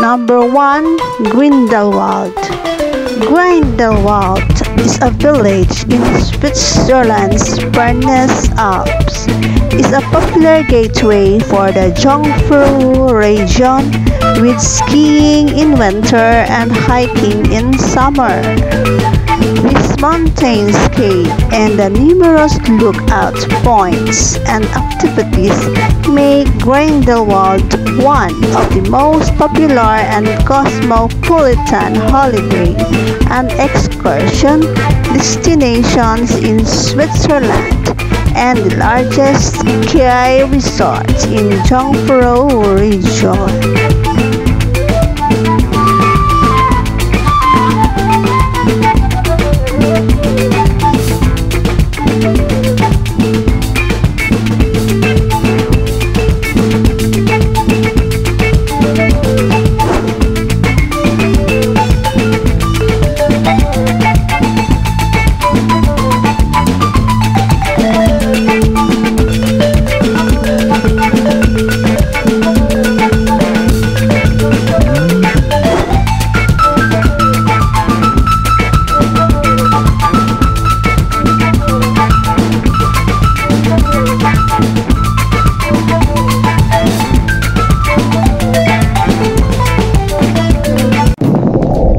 Number 1. Grindelwald. Grindelwald is a village in Switzerland's Pyrenees Alps. It's a popular gateway for the Jungfrau region, with skiing in winter and hiking in summer. This mountainscape and the numerous lookout points and activities make Grindelwald one of the most popular and cosmopolitan holiday and excursion destinations in Switzerland, and the largest ski resort in Jungfrau region.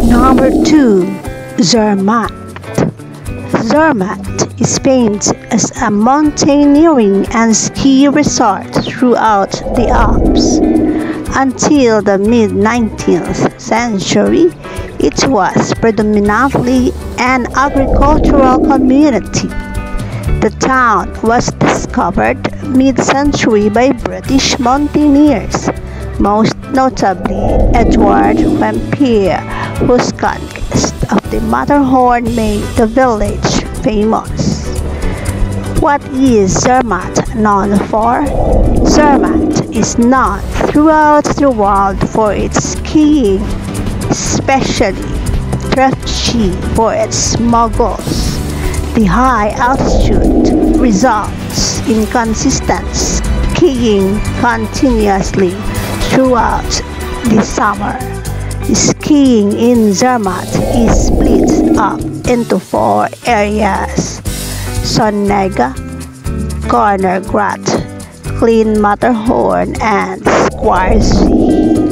Number 2. Zermatt. Zermatt is famed as a mountaineering and ski resort throughout the Alps. Until the mid-19th century, it was predominantly an agricultural community. The town was discovered mid-century by British mountaineers, most notably Edward Whymper, whose conquest of the Matterhorn made the village famous. What is Zermatt known for? Zermatt is known throughout the world for its skiing, especially Trepchi for its moguls. The high altitude results in consistent skiing continuously throughout the summer. Skiing in Zermatt is split up into 4 areas: Sonnega, Corner Grat, Klein Matterhorn, and Squaresea.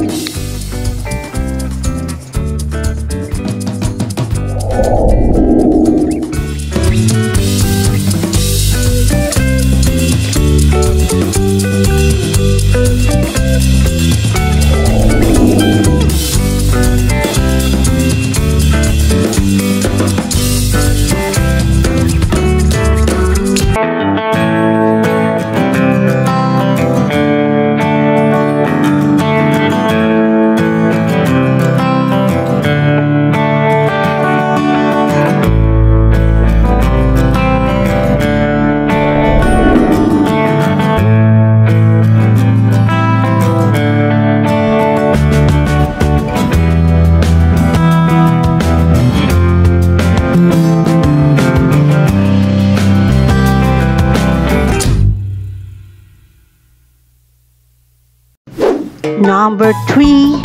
Number 3.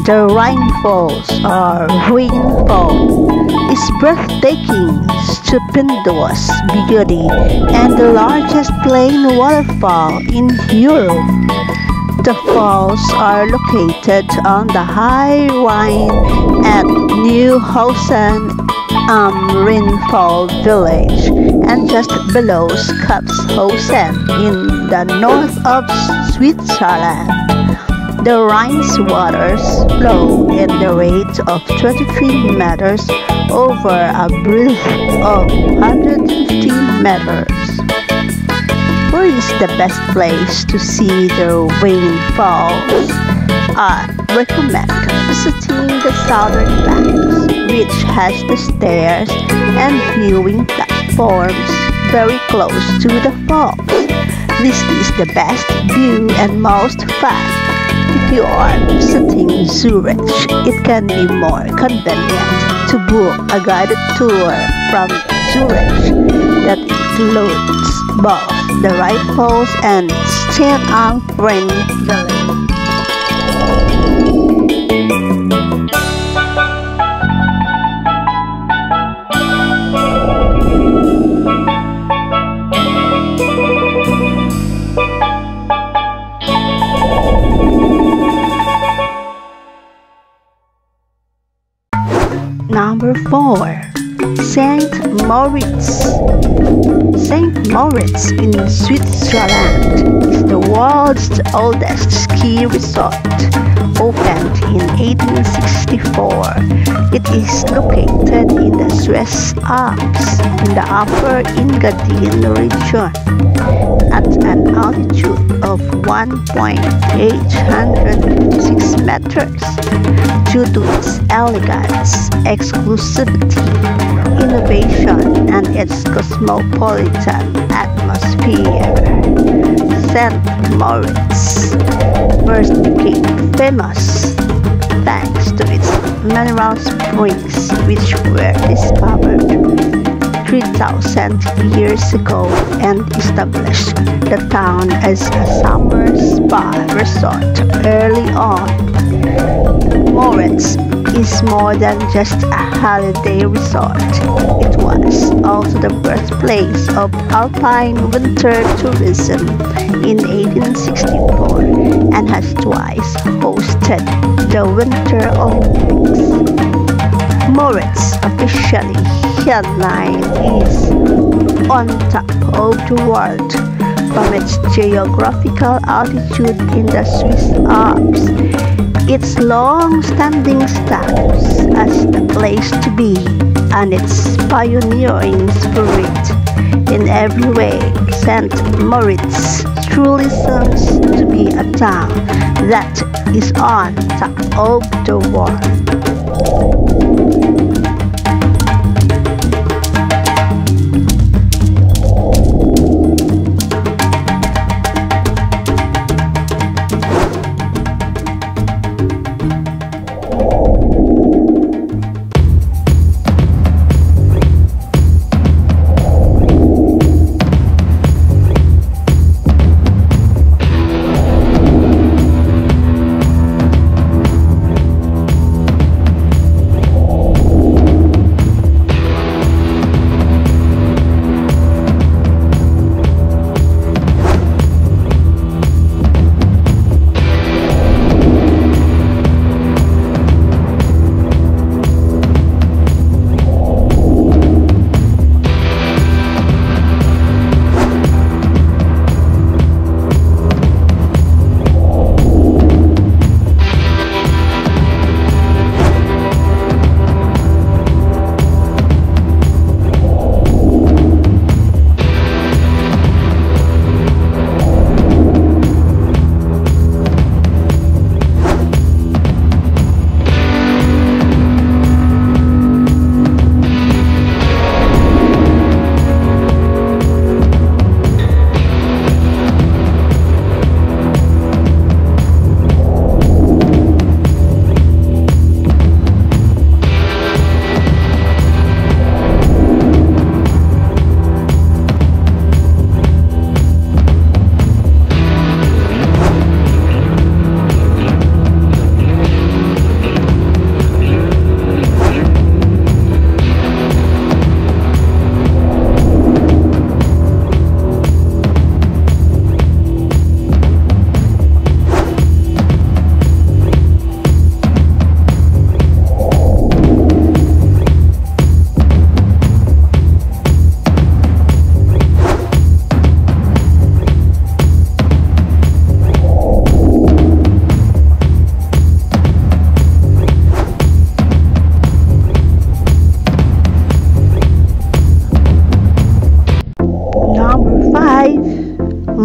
The Rhine Falls, or Rhine Fall, is breathtaking, stupendous beauty and the largest plain waterfall in Europe. The falls are located on the high Rhine at Neuhausen am Rheinfall village and just below Skapshausen in the north of Switzerland. The Rhine's waters flow at the rate of 23 meters over a breadth of 150 meters. Where is the best place to see the Rhine Falls? I recommend visiting the southern banks, which has the stairs and viewing platforms very close to the falls. This is the best view and most fun. If you are visiting Zurich, it can be more convenient to book a guided tour from Zurich that includes both the Rhine Falls and Stand am Rhein village. Number 4. St. Moritz. St. Moritz in Switzerland is the world's oldest ski resort, opened in 1864. It is located in the Swiss Alps in the Upper Engadine region at an altitude of 1,856 meters. Due to its elegance, exclusivity, innovation, and its cosmopolitan atmosphere, St. Moritz first became famous thanks to its mineral springs, which were discovered 3,000 years ago and established the town as a summer spa resort early on. Moritz is more than just a holiday resort. It was also the birthplace of Alpine winter tourism in 1864 and has twice hosted the Winter Olympics. Moritz officially headline is on top of the world from its geographical altitude in the Swiss Alps, its long-standing status as the place to be, and its pioneering spirit. In every way, St. Moritz truly seems to be a town that is on top of the world.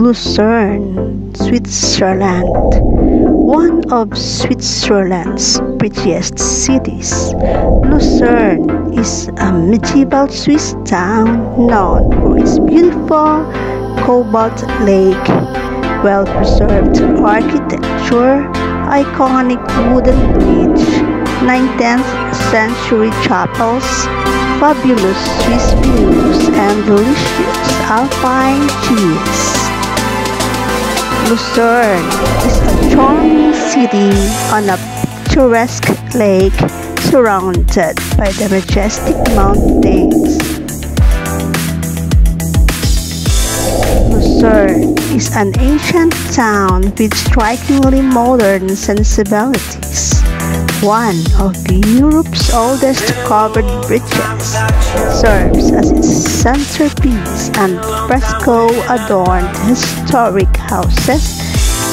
Lucerne, Switzerland. One of Switzerland's prettiest cities, Lucerne is a medieval Swiss town known for its beautiful cobalt lake, well-preserved architecture, iconic wooden bridge, 19th century chapels, fabulous Swiss views, and delicious Alpine cheese. Lucerne is a charming city on a picturesque lake surrounded by the majestic mountains. Lucerne is an ancient town with strikingly modern sensibilities. one of Europe's oldest covered bridges, serves as its centerpiece, and fresco-adorned historic houses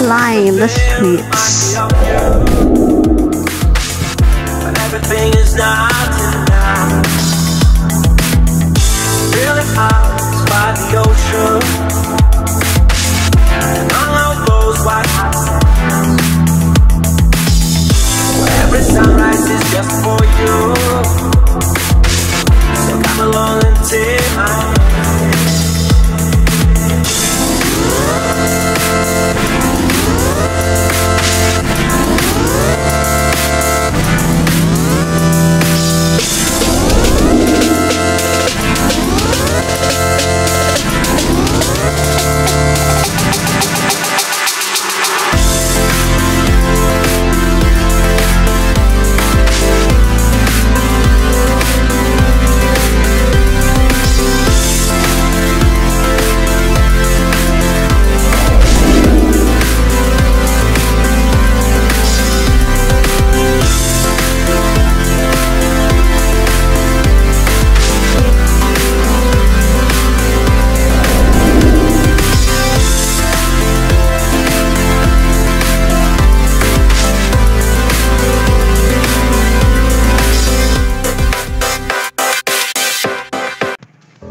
line the streets. But everything is not enough. Really out by the ocean, and on those white sands, where every sunrise is just for you. So come along and take my hand.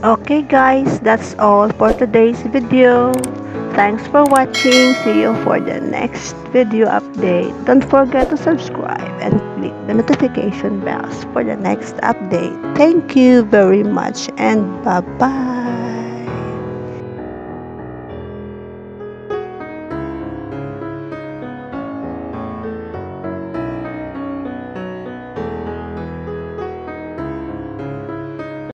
Okay guys, that's all for today's video. Thanks for watching. See you for the next video update. Don't forget to subscribe and click the notification bells for the next update. Thank you very much and bye-bye.